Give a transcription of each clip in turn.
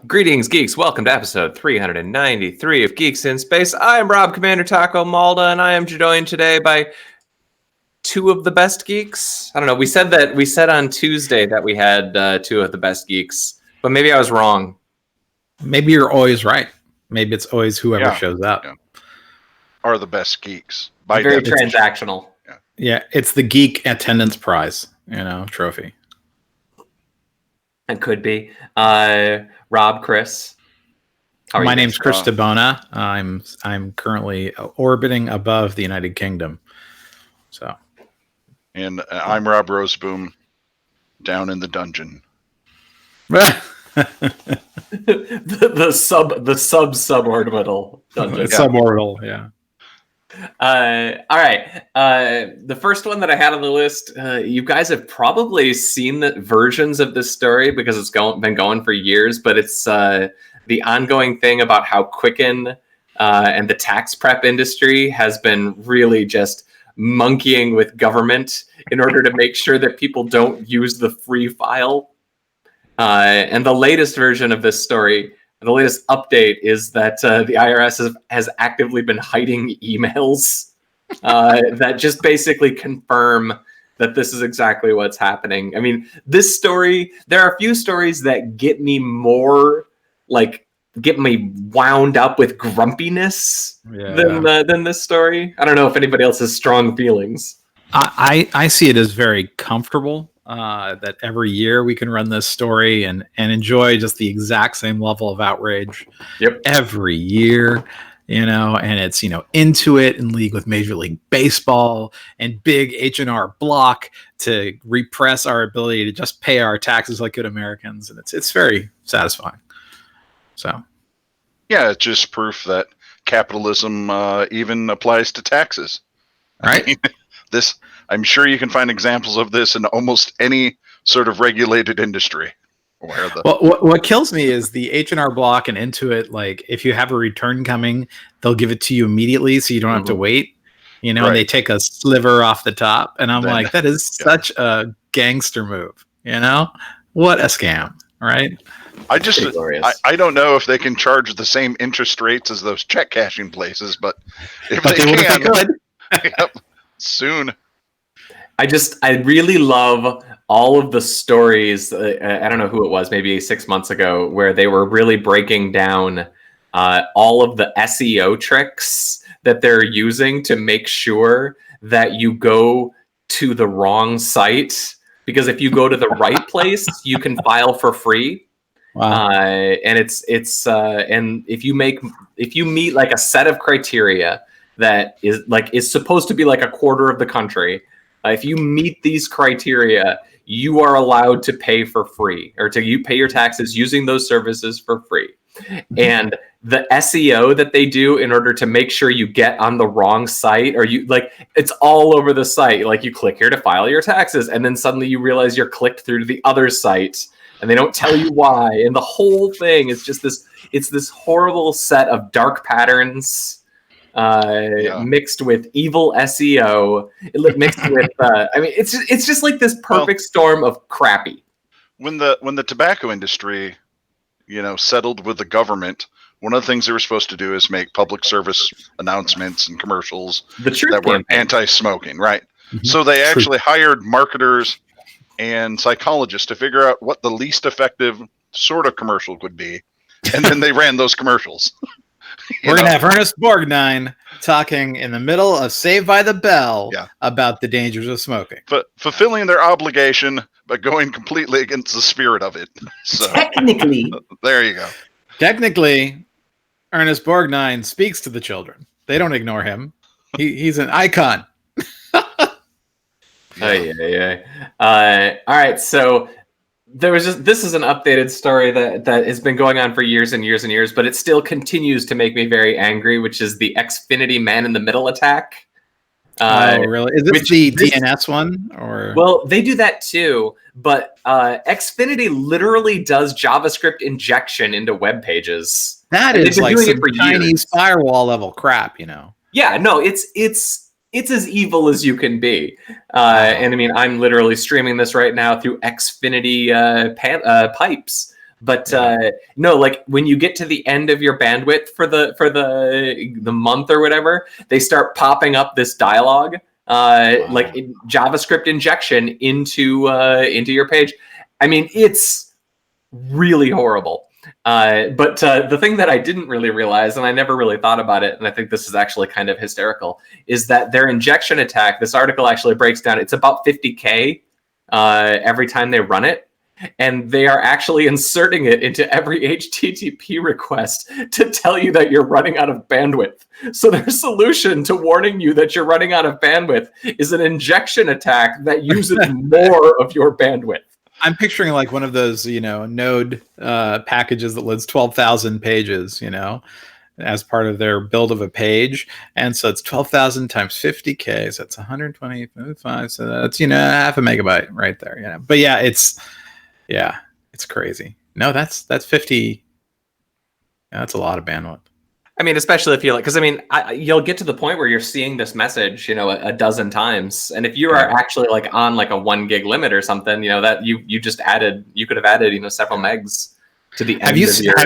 Greetings, geeks. Welcome to episode 393 of Geeks in Space. I am Rob Commander Taco Malda, and I am joined today by two of the best geeks. I don't know. We said on Tuesday that we had two of the best geeks, but maybe I was wrong. Maybe you're always right. Maybe it's always whoever shows up. Yeah. Are the best geeks. By very transactional. Yeah, it's the geek attendance prize, trophy. It could be. RobRobChris. My name's Chris Tabona. I'm currently orbiting above the United Kingdom. So. And I'm Rob Roseboom, down in the dungeon. the suborbital dungeon. Suborbital, yeah. All right. The first one that I had on the list, you guys have probably seen the versions of this story because it's been going for years, but it's the ongoing thing about how Quicken and the tax prep industry has been really just monkeying with government in order to make sure that people don't use the free file. And the latest version of this story, the latest update, is that the IRS has actively been hiding emails that just basically confirm that this is exactly what's happening. I mean, this story, there are a few stories that get me wound up with grumpiness than this story. I don't know if anybody else has strong feelings. I see it as very comfortable. That every year we can run this story and enjoy just the exact same level of outrage. Yep. Every year, and it's, Intuit in league with Major League Baseball and big H&R Block to repress our ability to just pay our taxes like good Americans. And it's very satisfying. So. Yeah, it's just proof that capitalism even applies to taxes. Right. I mean, I'm sure you can find examples of this in almost any sort of regulated industry. What kills me is the H&R Block and Intuit. Like, if you have a return coming, they'll give it to you immediately, so you don't have to wait. And they take a sliver off the top, and I'm like, that is such a gangster move. What a scam, right? I don't know if they can charge the same interest rates as those check cashing places, but if they can, yep, soon. I really love all of the stories. I don't know who it was, maybe 6 months ago, where they were really breaking down all of the SEO tricks that they're using to make sure that you go to the wrong site. Because if you go to the right place, you can file for free. Wow. And and if you meet like a set of criteria that is supposed to be like a quarter of the country. If you meet these criteria, you are allowed to pay for free, or you pay your taxes using those services for free. And the SEO that they do in order to make sure you get on the wrong site, or it's all over the site. Like, you click here to file your taxes, and then suddenly you realize you're clicked through to the other site, and they don't tell you why. And the whole thing is just this horrible set of dark patterns. Mixed with evil SEO, mixed with it's just like this perfect storm of crappy. When the tobacco industry, settled with the government, one of the things they were supposed to do is make public service announcements and commercials that were anti-smoking, right? Mm-hmm. So they actually hired marketers and psychologists to figure out what the least effective sort of commercial would be, and then they ran those commercials. We're going to have Ernest Borgnine talking in the middle of Saved by the Bell about the dangers of smoking. Fulfilling their obligation, but going completely against the spirit of it. So, technically. There you go. Technically, Ernest Borgnine speaks to the children. They don't ignore him. He's an icon. Yeah. All right, so this is an updated story that has been going on for years and years and years, but it still continues to make me very angry, which is the XFinity Man in the Middle attack. Oh, really? Is this the DNS one? Or well, they do that too, but XFinity literally does JavaScript injection into web pages. That is like some Chinese firewall level crap, Yeah, no, it's as evil as you can be. And I mean, I'm literally streaming this right now through XFinity pipes. But no, like when you get to the end of your bandwidth for the month or whatever, they start popping up this dialogue, like JavaScript injection into your page. I mean, it's really horrible. But the thing that I didn't really realize, and I never really thought about it, and I think this is actually kind of hysterical, is that their injection attack, this article actually breaks down, it's about 50K every time they run it. And they are actually inserting it into every HTTP request to tell you that you're running out of bandwidth. So their solution to warning you that you're running out of bandwidth is an injection attack that uses more of your bandwidth. I'm picturing like one of those, node packages that loads 12,000 pages, as part of their build of a page. And so it's 12,000 times 50K. So that's 125. So that's, half a megabyte right there. But yeah, it's crazy. No, that's 50. That's a lot of bandwidth. I mean, especially if because you'll get to the point where you're seeing this message, a dozen times, and if you are actually like on like a 1 gig limit or something, that you could have added, several megs to the end. Have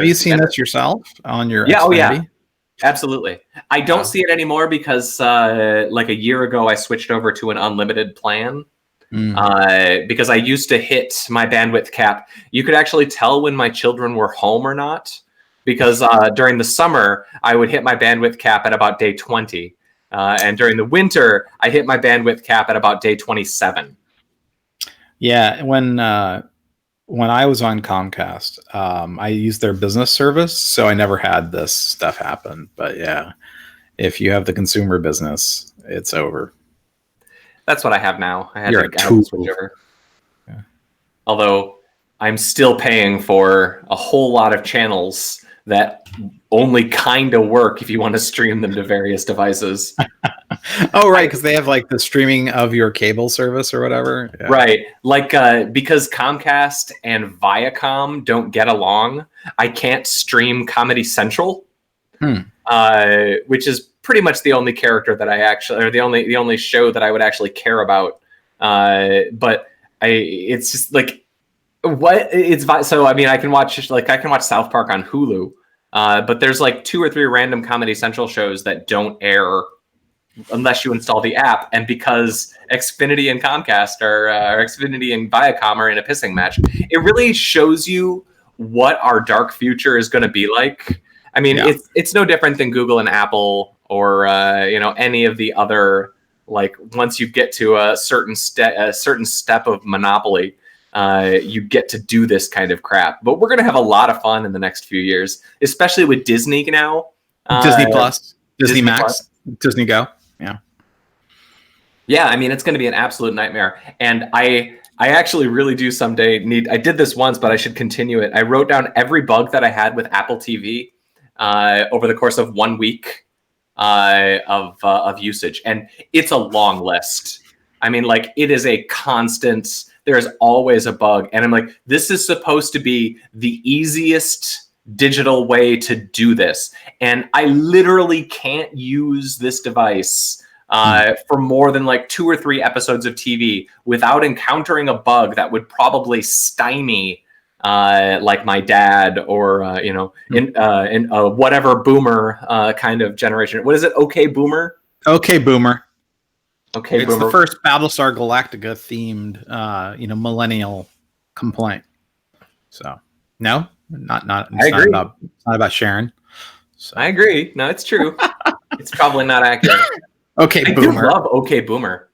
you seen this yourself on your? Yeah, XFinity? Oh yeah, absolutely. I don't see it anymore because like a year ago I switched over to an unlimited plan. Because I used to hit my bandwidth cap. You could actually tell when my children were home or not, because during the summer, I would hit my bandwidth cap at about day 20. And during the winter, I hit my bandwidth cap at about day 27. Yeah, when I was on Comcast, I used their business service, so I never had this stuff happen. But yeah, if you have the consumer business, it's over. That's what I have now. I had to switch over. Yeah. Although I'm still paying for a whole lot of channels that only kind of work if you want to stream them to various devices. Oh, right, because they have like the streaming of your cable service or whatever. Yeah. Right. Like because Comcast and Viacom don't get along, I can't stream Comedy Central, which is pretty much the only character that I actually, or the only show that I would actually care about. But it's just like, so I mean, I can watch South Park on Hulu, but there's like 2 or 3 random Comedy Central shows that don't air unless you install the app. And because Xfinity and Comcast or Xfinity and Viacom are in a pissing match, it really shows you what our dark future is going to be like. I mean, it's no different than Google and Apple or any of the other, like, once you get to a certain step of monopoly, you get to do this kind of crap. But we're gonna have a lot of fun in the next few years, especially with Disney now. Disney Plus, Disney Max, Plus. Disney Go. Yeah. I mean, it's going to be an absolute nightmare. And I actually really do someday I did this once, but I should continue it. I wrote down every bug that I had with Apple TV over the course of 1 week of usage. And it's a long list. I mean, like, it is a constant, there's always a bug. And I'm like, this is supposed to be the easiest digital way to do this. And I literally can't use this device for more than like 2 or 3 episodes of TV without encountering a bug that would probably stymie like my dad or in whatever boomer kind of generation. What is it? Okay, boomer. Okay, boomer. Okay, it's boomer. The first Battlestar Galactica themed, millennial complaint. So no, not. I agree. It's not about Sharon. So. I agree. No, it's true. It's probably not accurate. Okay, I boomer. do love Okay, boomer.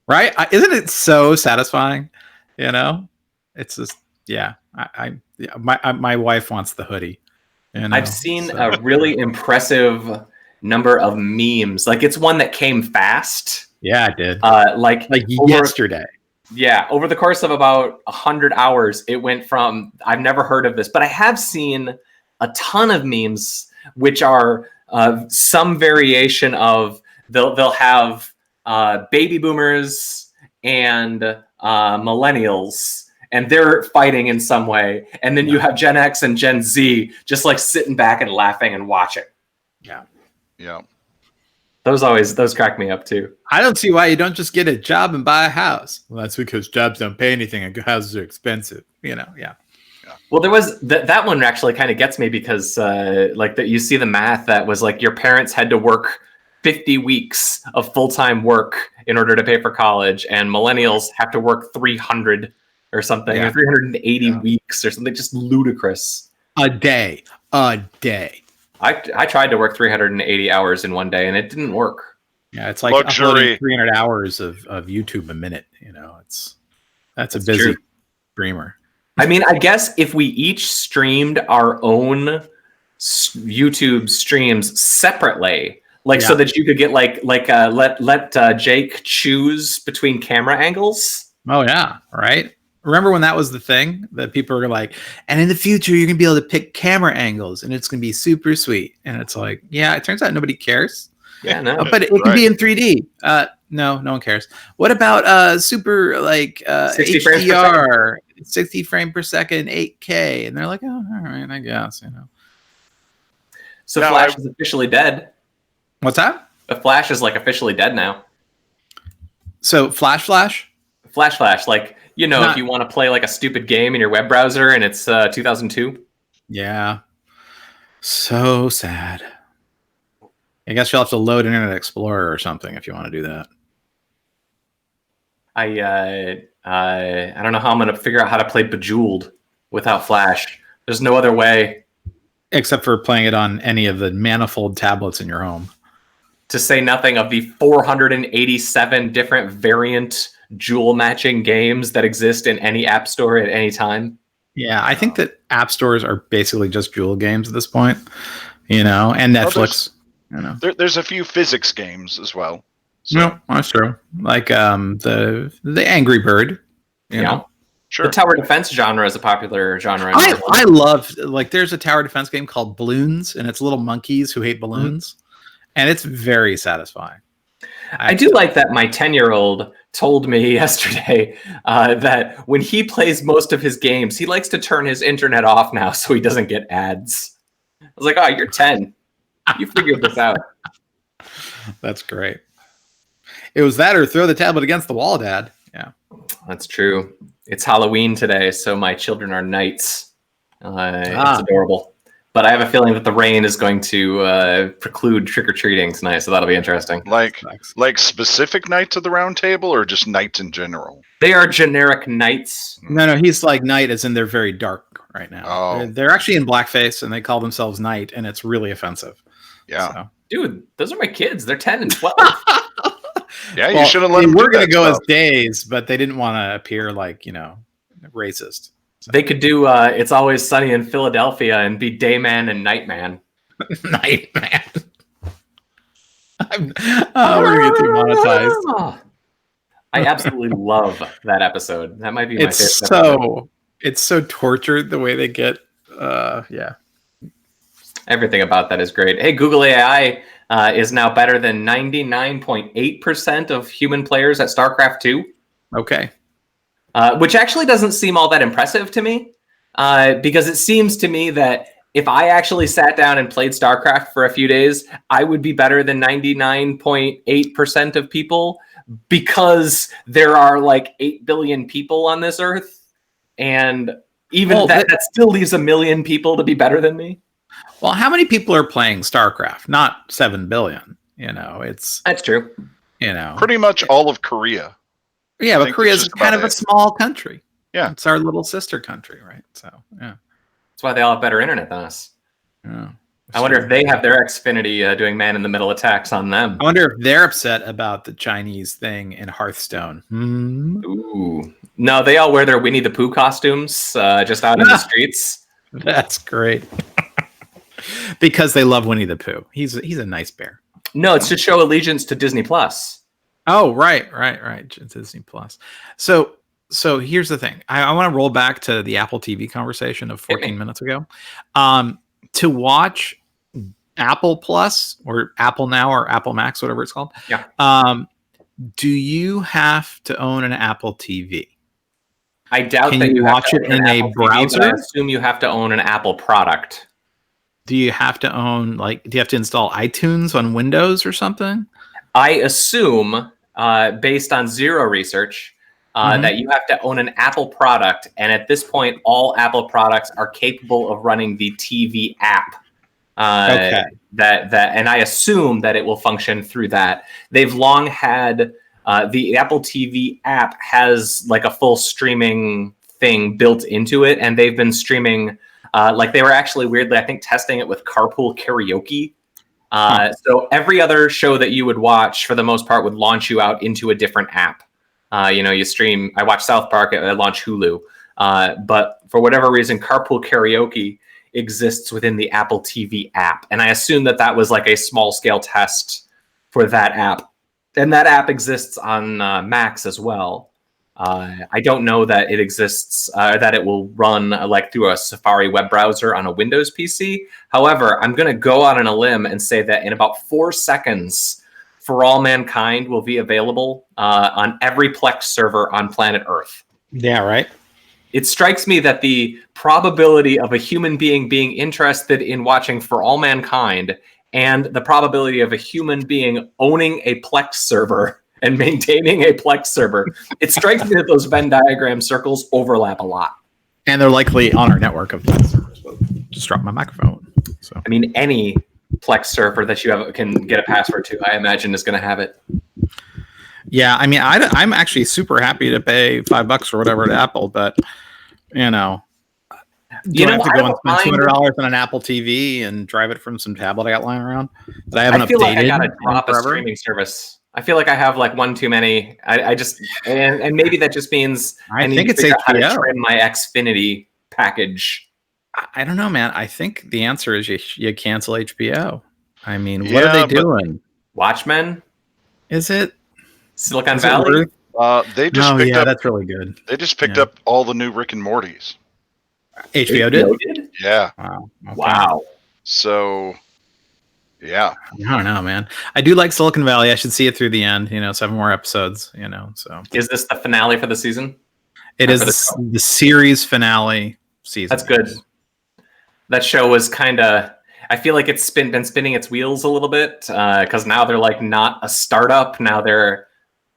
Right? Isn't it so satisfying? It's just my wife wants the hoodie. I've seen a really impressive number of memes. Like, it's one that came fast. Yeah, it did. Like yesterday. Yeah, over the course of about 100 hours, it went from, I've never heard of this, but I have seen a ton of memes, which are some variation of, they'll have baby boomers and millennials, and they're fighting in some way. And then you have Gen X and Gen Z just like sitting back and laughing and watching. Yeah. Those crack me up too. I don't see why you don't just get a job and buy a house. Well, that's because jobs don't pay anything and houses are expensive. Yeah. Well, there was that one actually kind of gets me because like that you see the math that was like your parents had to work 50 weeks of full-time work in order to pay for college, and millennials have to work 300 or something, or 380 weeks or something, just ludicrous. A day. I tried to work 380 hours in one day and it didn't work. Yeah, it's like uploading 300 hours of YouTube a minute. That's a busy streamer. I mean, I guess if we each streamed our own YouTube streams separately, so that you could get let Jake choose between camera angles. Oh yeah, right. Remember when that was the thing that people were like, and in the future you're gonna be able to pick camera angles and it's gonna be super sweet. And it's like, yeah, it turns out nobody cares. Yeah, no, but it can be in 3D. No one cares. What about super 60 HDR, 60 frame per second, 8K? And they're like, oh, all right, I guess, So now Flash is officially dead. What's that? The Flash is officially dead now. So Flash, like, if you want to play a stupid game in your web browser and it's 2002. Yeah. So sad. I guess you'll have to load Internet Explorer or something if you want to do that. I don't know how I'm going to figure out how to play Bejeweled without Flash. There's no other way. Except for playing it on any of the manifold tablets in your home. To say nothing of the 487 different variant jewel matching games that exist in any app store at any time. Yeah, I think that app stores are basically just jewel games at this point, and Netflix. There's a few physics games as well. So. No, that's true. Like the Angry Bird. You know? Sure. The tower defense genre is a popular genre. I love there's a tower defense game called Balloons, and it's little monkeys who hate balloons, and it's very satisfying. I do like that my 10-year-old told me yesterday that when he plays most of his games, he likes to turn his internet off now so he doesn't get ads. I was like, oh, you're 10. You figured this out. That's great. It was that or throw the tablet against the wall, Dad. Yeah. That's true. It's Halloween today, so my children are knights. It's adorable. But I have a feeling that the rain is going to preclude trick-or-treating tonight, so that'll be interesting. Like specific Knights of the Round Table or just knights in general? They are generic knights. No, he's like knight as in they're very dark right now. Oh. They're actually in blackface, and they call themselves knight, and it's really offensive. Yeah. So. Dude, those are my kids. They're 10 and 12. Yeah, you should have let them We're going to go as days, but they didn't want to appear racist. So. They could do It's Always Sunny in Philadelphia and be Dayman and Nightman. Nightman. We're going to get demonetized. I absolutely love that episode. That might be my favorite episode. It's so tortured the way they get, Everything about that is great. Hey, Google AI is now better than 99.8% of human players at StarCraft 2. Okay. Which actually doesn't seem all that impressive to me, because it seems to me that if I actually sat down and played StarCraft for a few days, I would be better than 99.8% of people, because there are 8 billion people on this earth, and even that still leaves 1 million people to be better than me. Well, how many people are playing StarCraft? Not 7 billion. That's true. Pretty much all of Korea. Yeah, but Korea is kind of a small country. Yeah, it's our little sister country, right? So yeah, that's why they all have better internet than us. Yeah, I wonder if they have their Xfinity doing man-in-the-middle attacks on them. I wonder if they're upset about the Chinese thing in Hearthstone. Ooh, no, they all wear their Winnie the Pooh costumes just out in the streets. That's great. Because they love Winnie the Pooh. He's a nice bear. No, it's to show allegiance to Disney Plus. Oh, right. Disney Plus. So here's the thing. I want to roll back to the Apple TV conversation of 14 minutes ago. To watch Apple Plus or Apple Now or Apple Max, whatever it's called. Yeah. Do you have to own an Apple TV? I doubt Can that you watch it in a browser. TV, I assume you have to own an Apple product. Do you have to own do you have to install iTunes on Windows or something? I assume, based on zero research, that you have to own an Apple product, and at this point, all Apple products are capable of running the TV app. And I assume that it will function through that. They've long had the Apple TV app has like a full streaming thing built into it, and they've been streaming. Like they were actually weirdly, I think, testing it with Carpool Karaoke. So every other show that you would watch, for the most part, would launch you out into a different app. You stream. I watch South Park. I launch Hulu. But for whatever reason, Carpool Karaoke exists within the Apple TV app. And I assume that was like a small scale test for that app. And that app exists on Macs as well. I don't know that it exists, that it will run like through a Safari web browser on a Windows PC. However, I'm going to go out on a limb and say that in about 4 seconds, For All Mankind will be available on every Plex server on planet Earth. Yeah, right. It strikes me that the probability of a human being interested in watching For All Mankind and the probability of a human being owning a Plex server and maintaining a Plex server, it strikes me that those Venn diagram circles overlap a lot. And they're likely on our network of Plex servers. Just drop my microphone. So I mean, any Plex server that you can get a password to, I imagine, is going to have it. Yeah, I mean, I'm actually super happy to pay $5 or whatever to Apple, but do I have to go and spend $200 on an Apple TV and drive it from some tablet I got lying around that I haven't updated? I feel like I got to drop a streaming service. I feel like I have like one too many. I just and maybe that just means I need to figure out how to trim my Xfinity package. I don't know, man. I think the answer is you cancel HBO. I mean, what are they doing? Watchmen? Is it Silicon Valley? They just picked up. That's really good. They just picked up all the new Rick and Mortys. HBO did? Yeah. Wow. Okay. Wow. So, yeah. I don't know, man. I do like Silicon Valley. I should see it through the end. 7 more episodes. So is this the finale for the season? It is the series finale season. That's good. That show was kind of. I feel like it's been spinning its wheels a little bit because now they're like not a startup. Now they're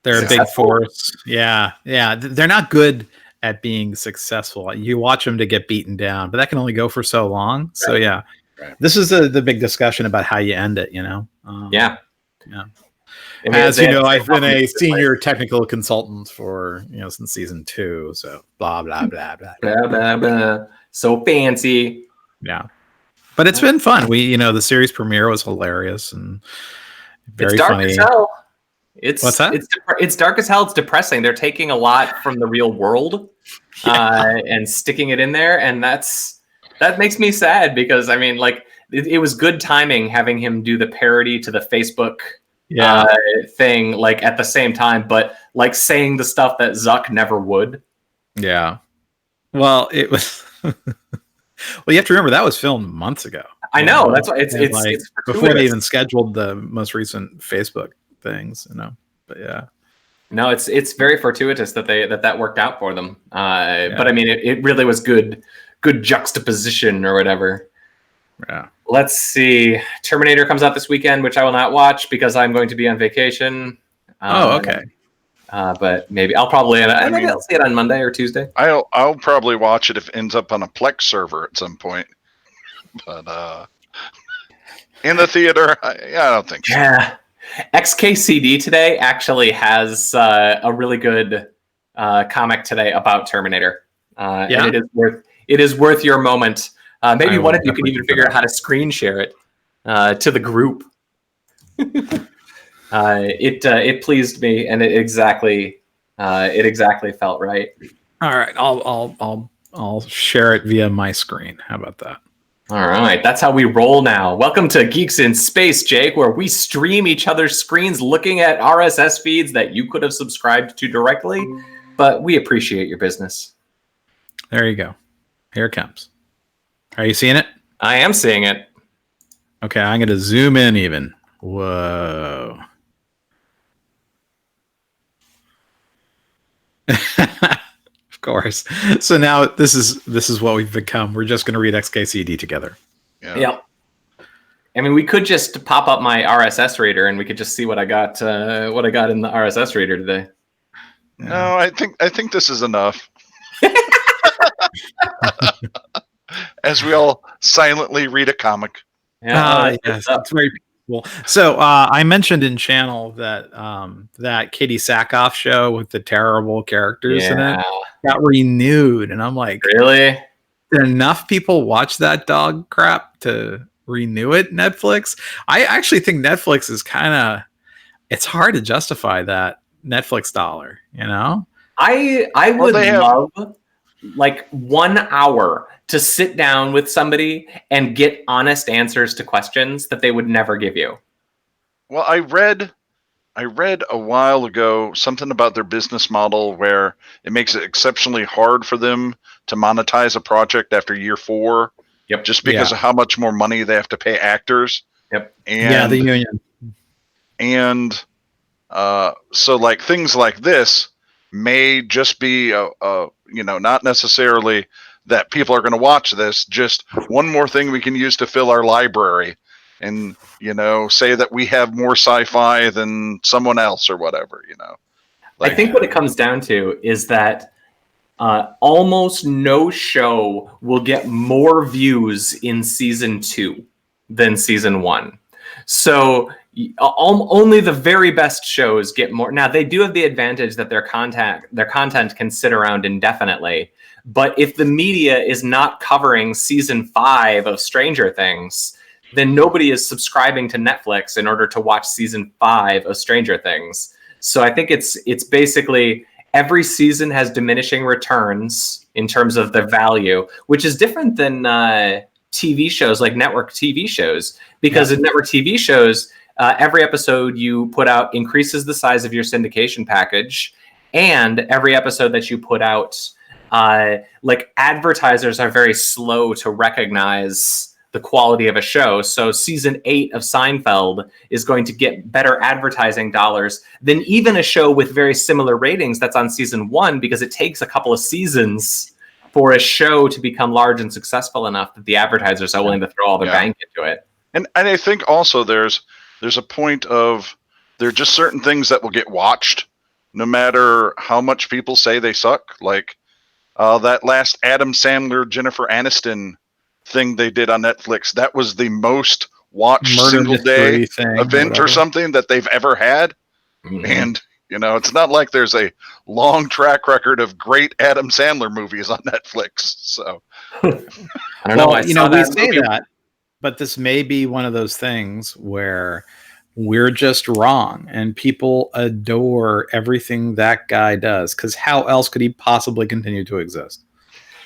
a big force. Yeah. They're not good at being successful. You watch them to get beaten down, but that can only go for so long. Right. So yeah, This is the big discussion about how you end it. Yeah. As you know, I've been a senior technical consultant for since season 2. So blah blah blah blah blah blah blah. So fancy. Yeah. But it's been fun. The series premiere was hilarious and very funny. It's dark as hell. What's that? It's dark as hell. It's depressing. They're taking a lot from the real world and sticking it in there, and that makes me sad because I mean, like, it was good timing having him do the parody to the Facebook thing, like at the same time, but like saying the stuff that Zuck never would. Yeah. Well, it was. Well, you have to remember that was filmed months ago. I know. That's why it's before they even scheduled the most recent Facebook things, But yeah. No, it's very fortuitous that that worked out for them. But I mean, it really was good juxtaposition or whatever. Yeah. Let's see. Terminator comes out this weekend, which I will not watch because I'm going to be on vacation. Okay. But maybe I'll probably I'll see it on Monday or Tuesday. I'll probably watch it if it ends up on a Plex server at some point. But in the theater, I don't think so. Yeah. XKCD today actually has a really good comic today about Terminator. And it is worth your moment. Maybe one of you can even figure out how to screen share it to the group. It pleased me, and it exactly felt right. All right, I'll share it via my screen. How about that? All right, that's how we roll now. Welcome to Geeks in Space, Jake, where we stream each other's screens looking at RSS feeds that you could have subscribed to directly, but we appreciate your business. There you go. Here it comes. Are you seeing it? I am seeing it. Okay, I'm going to zoom in even. Whoa. Of course. So now this is what we've become. We're just going to read XKCD together. Yeah. I mean, we could just pop up my RSS reader and we could just see what I got in the RSS reader today. No, I think this is enough. As we all silently read a comic. Yes, it's very cool. So I mentioned in channel that that Katie Sackhoff show with the terrible characters in it got renewed, and I'm like, really? Did enough people watch that dog crap to renew it? Netflix? I actually think Netflix is it's hard to justify that Netflix dollar. I would love like 1 hour to sit down with somebody and get honest answers to questions that they would never give you. Well, I read a while ago something about their business model where it makes it exceptionally hard for them to monetize a project after year 4. Yep. Just because of how much more money they have to pay actors. Yep. And, the union. And so like things like this may just be not necessarily that people are going to watch this, just one more thing we can use to fill our library and say that we have more sci-fi than someone else or whatever. I think what it comes down to is that almost no show will get more views in season 2 than season 1. So only the very best shows get more. Now they do have the advantage that their content can sit around indefinitely. But if the media is not covering season 5 of Stranger Things, then nobody is subscribing to Netflix in order to watch season 5 of Stranger Things. So I think it's basically every season has diminishing returns in terms of the value, which is different than TV shows like network TV shows, because in network TV shows, every episode you put out increases the size of your syndication package, and every episode that you put out, like advertisers are very slow to recognize the quality of a show. So season 8 of Seinfeld is going to get better advertising dollars than even a show with very similar ratings that's on season 1, because it takes a couple of seasons for a show to become large and successful enough that the advertisers are willing to throw all their bank into it. And I think also there's a point of there are just certain things that will get watched no matter how much people say they suck. Like that last Adam Sandler, Jennifer Aniston thing they did on Netflix. That was the most watched single day event or something that they've ever had. Mm-hmm. And, it's not like there's a long track record of great Adam Sandler movies on Netflix. So I don't know. We say that, but this may be one of those things where we're just wrong and people adore everything that guy does, because how else could he possibly continue to exist?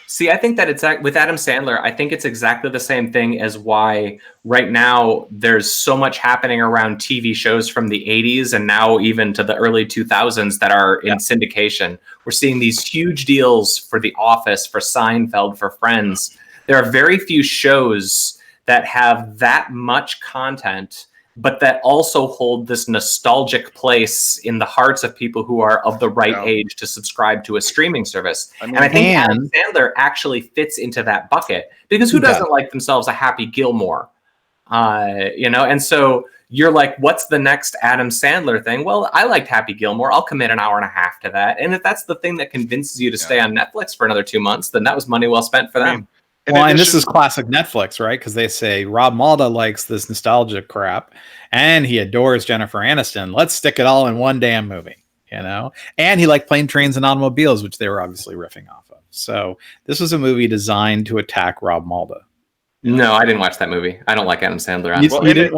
See, I think that it's with Adam Sandler, I think it's exactly the same thing as why right now there's so much happening around TV shows from the 80s and now even to the early 2000s that are in syndication. We're seeing these huge deals for The Office, for Seinfeld, for Friends. There are very few shows that have that much content, but that also hold this nostalgic place in the hearts of people who are of the right age to subscribe to a streaming service. And I think Adam Sandler actually fits into that bucket, because who doesn't like themselves a Happy Gilmore? And so you're like, what's the next Adam Sandler thing? Well, I liked Happy Gilmore. I'll commit an hour and a half to that. And if that's the thing that convinces you to stay on Netflix for another 2 months, then that was money well spent for them. And this is classic Netflix, right? Because they say Rob Malda likes this nostalgic crap and he adores Jennifer Aniston. Let's stick it all in one damn movie, And he liked Plane, Trains, and Automobiles, which they were obviously riffing off of. So this was a movie designed to attack Rob Malda. No, I didn't watch that movie. I don't like Adam Sandler. Honestly.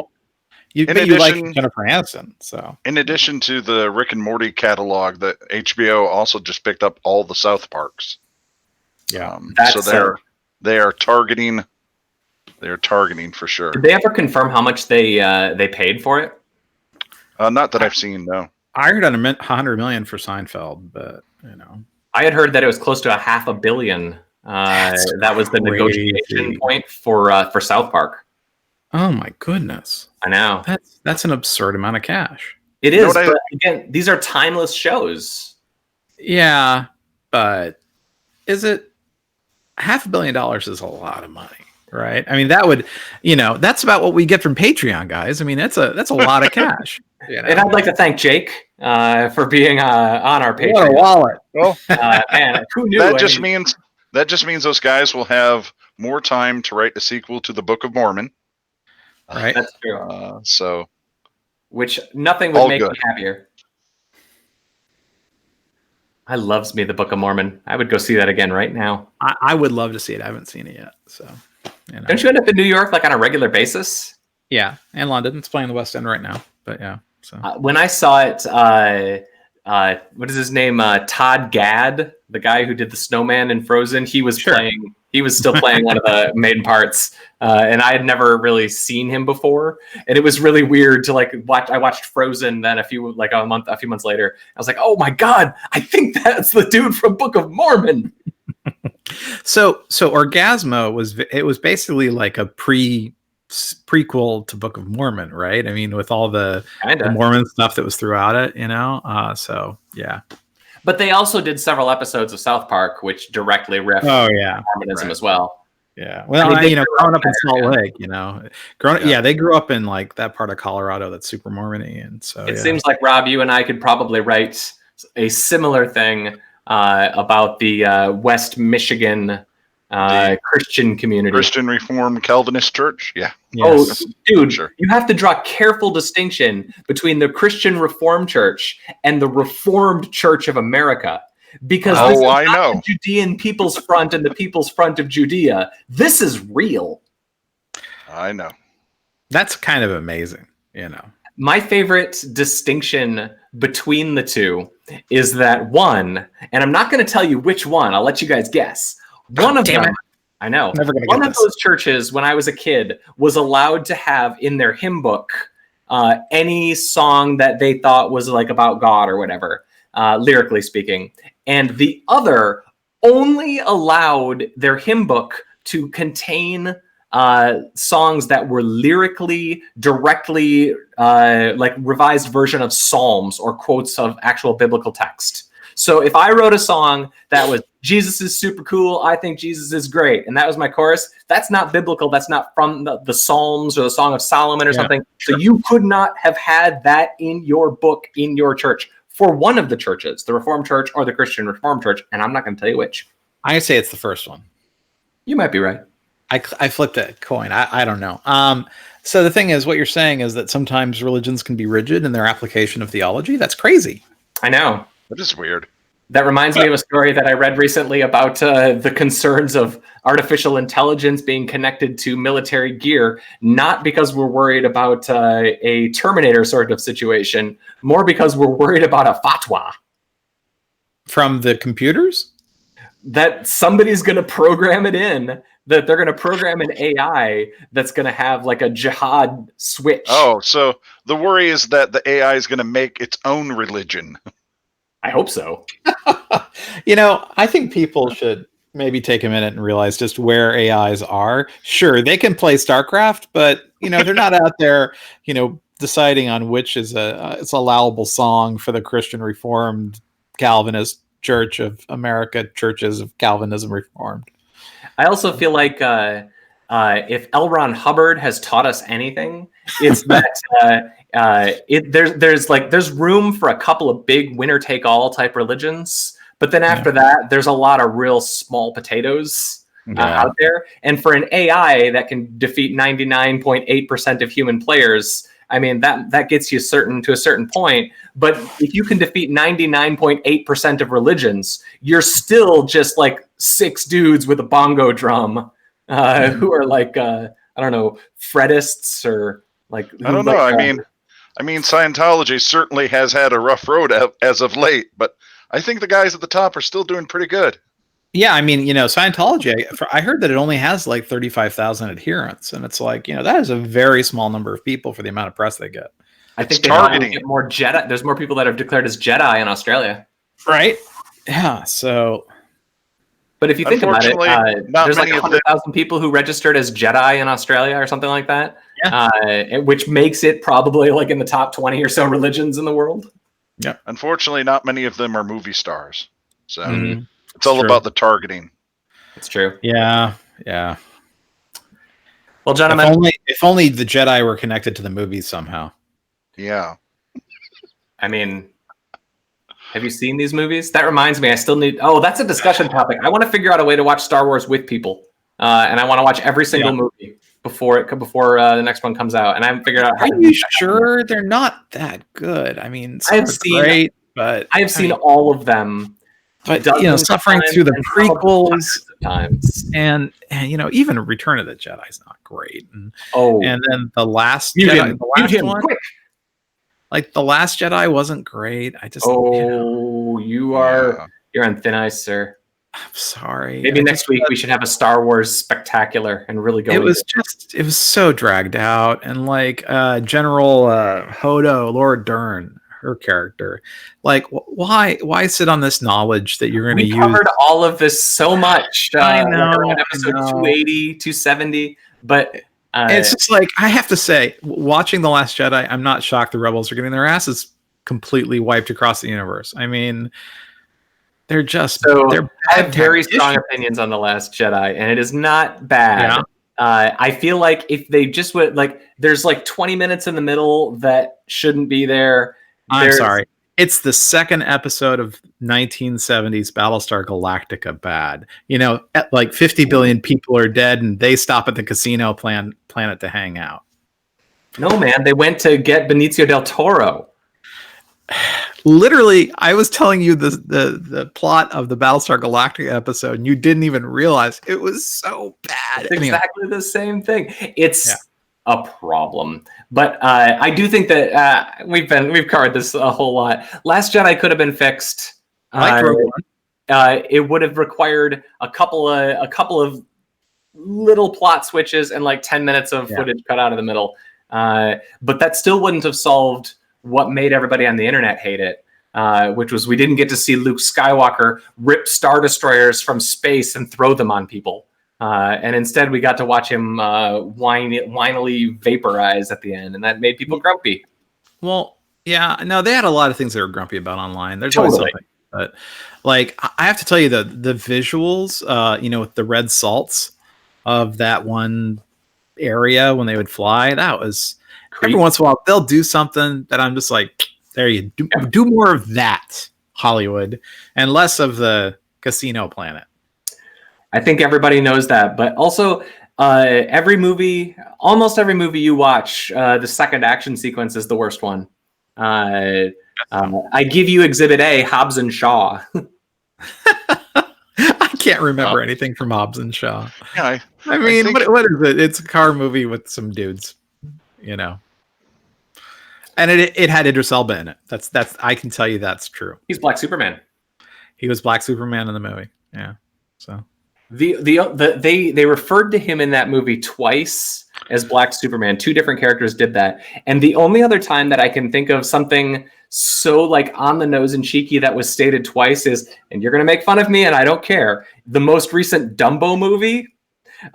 You like Jennifer Aniston. So in addition to the Rick and Morty catalog, that HBO also just picked up all the South Parks. Yeah, so they are targeting for sure. Did they ever confirm how much they paid for it? Not that I've seen, no. I heard $100 million for Seinfeld, but I had heard that it was close to $500 million. That was the negotiation point for South Park. Oh my goodness! I know that's an absurd amount of cash. It is, but again, these are timeless shows. Yeah, but is it? $500 million is a lot of money, right? I mean, that would, that's about what we get from Patreon, guys. I mean, that's a lot of cash. And I'd like to thank Jake for being on our Patreon. What a wallet! Well, man, who knew? That just means those guys will have more time to write a sequel to the Book of Mormon. Right, that's true. So, which nothing would make me happier. I loves me the Book of Mormon. I would go see that again right now. I would love to see it. I haven't seen it yet. So, don't you end up in New York like on a regular basis? Yeah, and London. It's playing the West End right now. But yeah, so when I saw it, what is his name? Todd Gad, the guy who did the Snowman in Frozen. He was playing. He was still playing one of the main parts, and I had never really seen him before, and it was really weird to like watch. I watched Frozen, then a few months later, I was like, "Oh my god, I think that's the dude from Book of Mormon." So Orgazmo was basically like a prequel to Book of Mormon, right? I mean, with all the Mormon stuff that was throughout it, so yeah. But they also did several episodes of South Park, which directly referenced Mormonism as well. Yeah. Well, growing up in Salt Lake, they grew up in like that part of Colorado that's super Mormon-y, and so it seems like Rob, you and I could probably write a similar thing about the West Michigan Christian community. Christian Reformed Calvinist Church? Yeah. Yes. Oh, dude, you have to draw careful distinction between the Christian Reformed Church and the Reformed Church of America. Because this is not the Judean People's Front and the People's Front of Judea. This is real. I know. That's kind of amazing, My favorite distinction between the two is that one, and I'm not going to tell you which one, I'll let you guys guess. One of them, I know. One of those churches, when I was a kid, was allowed to have in their hymn book any song that they thought was like about God or whatever, lyrically speaking. And the other only allowed their hymn book to contain songs that were lyrically, directly like revised version of Psalms or quotes of actual biblical text. So if I wrote a song that was Jesus is super cool, I think Jesus is great, and that was my chorus, that's not biblical. That's not from the Psalms or the Song of Solomon or something. So you could not have had that in your book, in your church, for one of the churches, the Reformed Church or the Christian Reformed Church, and I'm not going to tell you which. I say it's the first one. You might be right. I flipped a coin. I don't know. So the thing is, what you're saying is that sometimes religions can be rigid in their application of theology. That's crazy. I know. That is weird. That reminds me of a story that I read recently about the concerns of artificial intelligence being connected to military gear, not because we're worried about a Terminator sort of situation, more because we're worried about a fatwa. From the computers? That somebody's going to program it in, that they're going to program an AI that's going to have like a jihad switch. Oh, so the worry is that the AI is going to make its own religion. I hope so. I think people should maybe take a minute and realize just where AIs are. Sure, they can play StarCraft, but they're not out there, deciding on which is it's allowable song for the Christian Reformed Calvinist Church of America, Churches of Calvinism Reformed. I also feel like if L. Ron Hubbard has taught us anything, it's that there's room for a couple of big winner-take-all type religions, but then after that, there's a lot of real small potatoes out there. And for an AI that can defeat 99.8% of human players, I mean that gets you to a certain point. But if you can defeat 99.8% of religions, you're still just like 6 dudes with a bongo drum who are like I don't know, Fredists or like I don't know. I mean, Scientology certainly has had a rough road as of late, but I think the guys at the top are still doing pretty good. Yeah, I mean, Scientology, I heard that it only has like 35,000 adherents, and it's like, that is a very small number of people for the amount of press they get. I think they get more Jedi. There's more people that have declared as Jedi in Australia. Right? Yeah, so... But if you think about it, there's like 100,000 people who registered as Jedi in Australia or something like that, which makes it probably like in the top 20 or so religions in the world. Yeah. Unfortunately, not many of them are movie stars. So it's all about the targeting. It's true. Yeah. Yeah. Well, gentlemen, if only the Jedi were connected to the movies somehow. Yeah. I mean, have you seen these movies? That reminds me, I still need. Oh, that's a discussion topic. I want to figure out a way to watch Star Wars with people, and I want to watch every single movie before the next one comes out. And I haven't figured out. Are you sure they're not that good? I mean, I've seen great, but I've seen all of them. But suffering through the prequels times, and even Return of the Jedi is not great. And then the last Jedi, one, quick. Like the Last Jedi wasn't great. I just you're on thin ice, sir. I'm sorry. Maybe next week we should have a Star Wars spectacular and really go. It was so dragged out, and like General Hodo, Laura Dern, her character, like why sit on this knowledge that you're going to use? We covered all of this so much. I know, episode 280, 270, but it's just like, I have to say, watching The Last Jedi, I'm not shocked the rebels are getting their asses completely wiped across the universe. I mean, they're I have very strong opinions on The Last Jedi, and it is not bad. Yeah. I feel like if they just would, like, there's like 20 minutes in the middle that shouldn't be there. I'm sorry. It's the second episode of 1970s Battlestar Galactica bad. Like 50 billion people are dead and they stop at the casino planet to hang out. No, man. They went to get Benicio del Toro. Literally, I was telling you the plot of the Battlestar Galactica episode and you didn't even realize it was so bad. It's exactly the same thing. It's a problem. But I do think that we've covered this a whole lot. Last Jedi could have been fixed. I like Rogue One. It would have required a couple of little plot switches and like 10 minutes of footage cut out of the middle. But that still wouldn't have solved what made everybody on the internet hate it, which was we didn't get to see Luke Skywalker rip Star Destroyers from space and throw them on people. And instead, we got to watch him whinily vaporize at the end, and that made people grumpy. Well, yeah, no, they had a lot of things they were grumpy about online. There's always something, but like I have to tell you, the visuals, with the red salts of that one area when they would fly, that was every once in a while they'll do something that I'm just like, there you do more of that, Hollywood, and less of the casino planet. I think everybody knows that, but also almost every movie you watch, the second action sequence is the worst one. I give you Exhibit A, Hobbs and Shaw. I can't remember anything from Hobbs and Shaw. Yeah, I mean, what is it? It's a car movie with some dudes, and it had Idris Elba in it. That's I can tell you that's true. He's Black Superman. He was Black Superman in the movie. Yeah, so. They referred to him in that movie twice as Black Superman. Two different characters did that. And the only other time that I can think of something so like on the nose and cheeky that was stated twice is, and you're going to make fun of me and I don't care, the most recent Dumbo movie.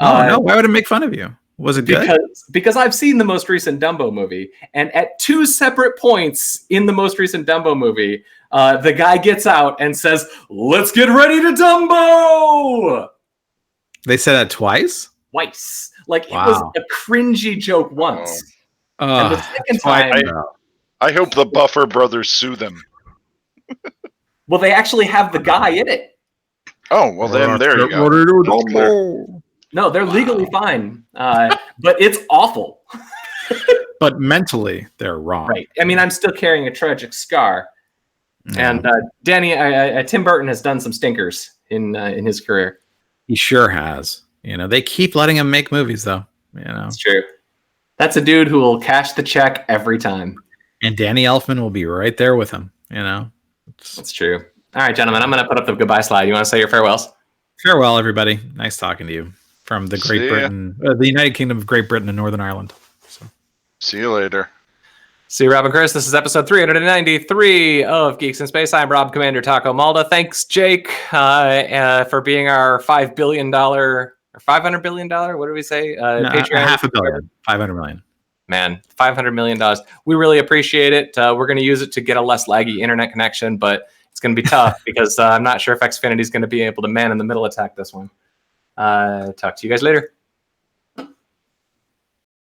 No, why would it make fun of you? Was it good? Because I've seen the most recent Dumbo movie, and at two separate points in the most recent Dumbo movie, the guy gets out and says, "Let's get ready to Dumbo." They said that twice? Twice. Like, it was a cringy joke once. And the second time... I hope the Buffer brothers sue them. Well, they actually have the guy in it. Oh, well then, there you go. No, they're legally fine. But it's awful. But mentally, they're wrong. Right. I mean, I'm still carrying a tragic scar. And Danny, Tim Burton has done some stinkers in his career. He sure has. They keep letting him make movies, though. It's true. That's a dude who will cash the check every time. And Danny Elfman will be right there with him. That's true. All right, gentlemen, I'm going to put up the goodbye slide. You want to say your farewells? Farewell, everybody. Nice talking to you from the the United Kingdom of Great Britain and Northern Ireland. So. See you later. See you, Rob and Chris. This is episode 393 of Geeks in Space. I'm Rob Commander Taco Malda. Thanks, Jake, for being our $5 billion or $500 billion. What did we say? Patreon. $500 million. $500 million. Man, $500 million. We really appreciate it. We're going to use it to get a less laggy internet connection, but it's going to be tough because I'm not sure if XFinity is going to be able to man in the middle attack this one. Talk to you guys later.